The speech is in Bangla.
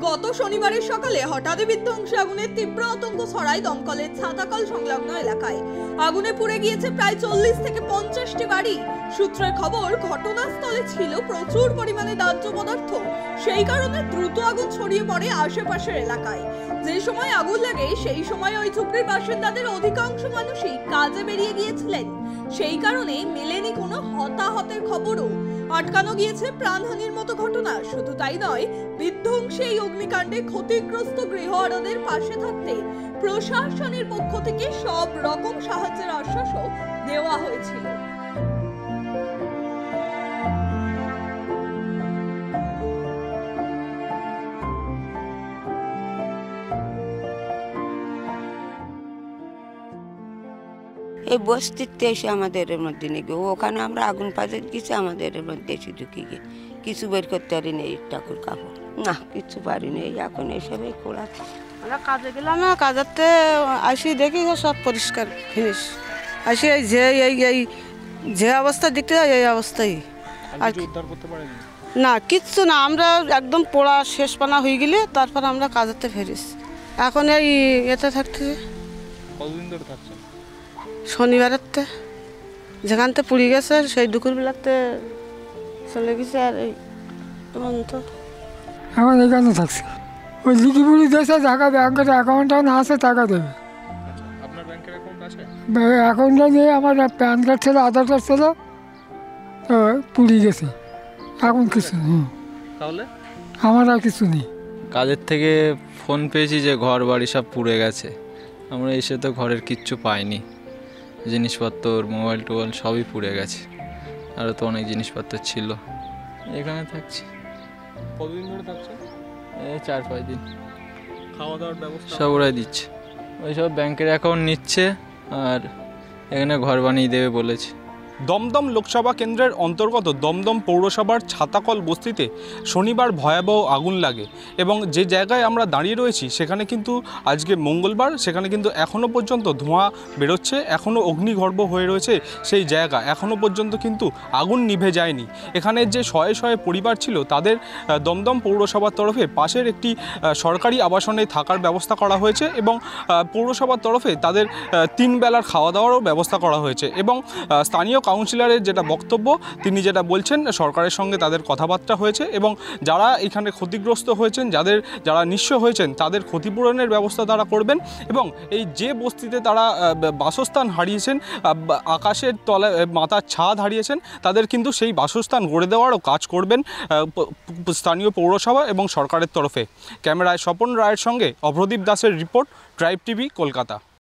গত শনিবারের সকালে হঠাৎই বিধ্বংসী আগুনের তীব্র আতঙ্ক ছড়ায় দমকলের ছাতাকল সংলগ্ন এলাকায়। আগুনে পুড়ে গিয়েছে প্রায় 40 থেকে 50টি বাড়ি। সূত্রের খবর, ঘটনাস্থলে ছিল প্রচুর পরিমাণে দাহ্য পদার্থ। সেই কারণে দ্রুত আগুন ছড়িয়ে পড়ে আশেপাশের এলাকায়। যে সময় আগুন লাগে সেই সময় ওই ঝুপড়ির বাসিন্দাদের অধিকাংশ মানুষই কাজে বেরিয়ে গিয়েছিলেন। সেই কারণে মেলেনি কোনো হতাহতের খবরও। আটকানো গিয়েছে প্রাণহানির মতো ঘটনা। শুধু তাই নয়, বিধ্বংসী এই অগ্নিকাণ্ডে ক্ষতিগ্রস্ত গৃহআরোদের পাশে থাকতে প্রশাসনের পক্ষ থেকে সব রকম সাহায্যের আশ্বাসও দেওয়া হয়েছিল। এই বস্তিতে এসে আমাদের এর মধ্যে নাকি ওখানে আমরা আগুন পাতে গেছি, আমাদের এর মধ্যে এসে ঢুকে গিয়ে কিছু বের করতে পারি নেই, ঠাকুর কাপড় না কিছু পারি নেই। এখন এসবই খোলাচ্ছে। আমরা কাজে গেলাম না, কাজেতে আসি দেখি সব পরিষ্কার ফিনিশ। আসি এই যে যে অবস্থা দেখতে যায় এই অবস্থায় আর না কিচ্ছু না। আমরা একদম পোড়া শেষ পানা হয়ে গেলে তারপর আমরা কাজেতে ফেরিস। এখন এই এতে থাকতে শনিবারের যেখান থেকে পুড়ে গেছে সেই দুপুরবেলাতে চলে গেছে। আর এই তো এখন এখানে থাকছে ওই লিখি পুড়ি দিয়েছে, টাকা ব্যাংকের অ্যাকাউন্টটা না আছে টাকা দেবে। অ্যাকাউন্টটা নিয়ে আমার প্যান কার্ড ছিল, আধার কার্ড ছিল, তো পুড়ে গেছে। এখন কিছু নেই, তাহলে আমার আর কিছু নেই। কাজের থেকে ফোন পেয়েছি যে ঘর বাড়ি সব পুড়ে গেছে। আমরা এসে তো ঘরের কিচ্ছু পাইনি, জিনিসপত্র মোবাইল টোবাইল সবই পুড়ে গেছে। আরও তো অনেক জিনিসপত্র ছিল। এখানে থাকছি। কতদিন ধরে থাকছে? এই 4-5 দিন। খাওয়া দাওয়ার ব্যবস্থা সব ওরাই দিচ্ছে। ওই সব ব্যাংকের অ্যাকাউন্ট নিচ্ছে আর এখানে ঘর বানিয়ে দেবে বলেছে। দমদম লোকসভা কেন্দ্রের অন্তর্গত দমদম পৌরসভার ছাতাকল বস্তিতে শনিবার ভয়াবহ আগুন লাগে এবং যে জায়গায় আমরা দাঁড়িয়ে রয়েছি সেখানে কিন্তু আজকে মঙ্গলবার, সেখানে কিন্তু এখনও পর্যন্ত ধোঁয়া বেরোচ্ছে, এখনও অগ্নিগর্ভ হয়ে রয়েছে সেই জায়গা। এখনও পর্যন্ত কিন্তু আগুন নিভে যায়নি। এখানে যে শয়ে শয়ে পরিবার ছিল তাদের দমদম পৌরসভার তরফে পাশের একটি সরকারি আবাসনে থাকার ব্যবস্থা করা হয়েছে এবং পৌরসভার তরফে তাদের 3 বেলার খাওয়া দাওয়ারও ব্যবস্থা করা হয়েছে। এবং স্থানীয় কাউন্সিলরের যেটা বক্তব্য, তিনি যেটা বলছেন, সরকারের সঙ্গে তাদের কথাবার্তা হয়েছে এবং যারা এখানে ক্ষতিগ্রস্ত হয়েছেন, যারা নিঃস্ব হয়েছেন তাদের ক্ষতিপূরণের ব্যবস্থা তারা করবেন। এবং এই যে বস্তিতে তারা বাসস্থান হারিয়েছেন, আকাশের তলায় মাথার ছাদ হারিয়েছেন, তাদের কিন্তু সেই বাসস্থান গড়ে দেওয়ারও কাজ করবেন স্থানীয় পৌরসভা এবং সরকারের তরফে। ক্যামেরায় স্বপন রায়ের সঙ্গে অভ্রদীপ দাসের রিপোর্ট, ট্রাইব টিভি, কলকাতা।